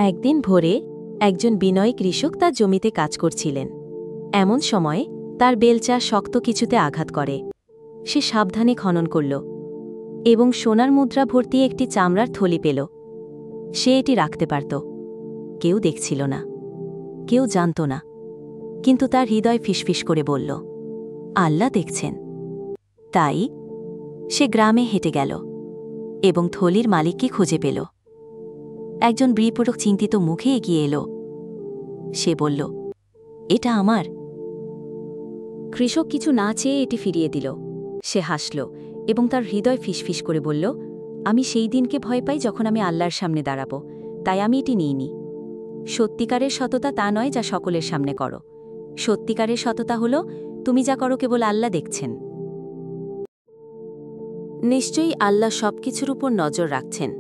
একদিন ভোরে একজন বিনয়ী কৃষক তার জমিতে কাজ করছিলেন। এমন সময় তার বেলচা শক্ত কিছুতে আঘাত করে। সে সাবধানে খনন করল এবং সোনার মুদ্রা ভর্তি একটি চামড়ার থলি পেল। সে এটি রাখতে পারত। কেউ দেখছিল না, কেউ জানত না, কিন্তু তার হৃদয় ফিসফিস করে বলল, আল্লাহ দেখছেন। তাই সে গ্রামে হেঁটে গেল এবং থলির মালিককে খুঁজে পেল। একজন বৃপুরক চিন্তিত মুখে এগিয়ে এলো। সে বলল, এটা আমার। কৃষক কিছু না চেয়ে এটি ফিরিয়ে দিল। সে হাসল এবং তার হৃদয় ফিসফিস করে বলল, আমি সেই দিনকে ভয় পাই যখন আমি আল্লাহর সামনে দাঁড়াব, তাই আমি এটি নিইনি। সত্যিকারের সততা তা নয় যা সকলের সামনে করো। সত্যিকারের সততা হল তুমি যা করো কেবল আল্লাহ দেখছেন। নিশ্চয়ই আল্লাহ সবকিছুর উপর নজর রাখছেন।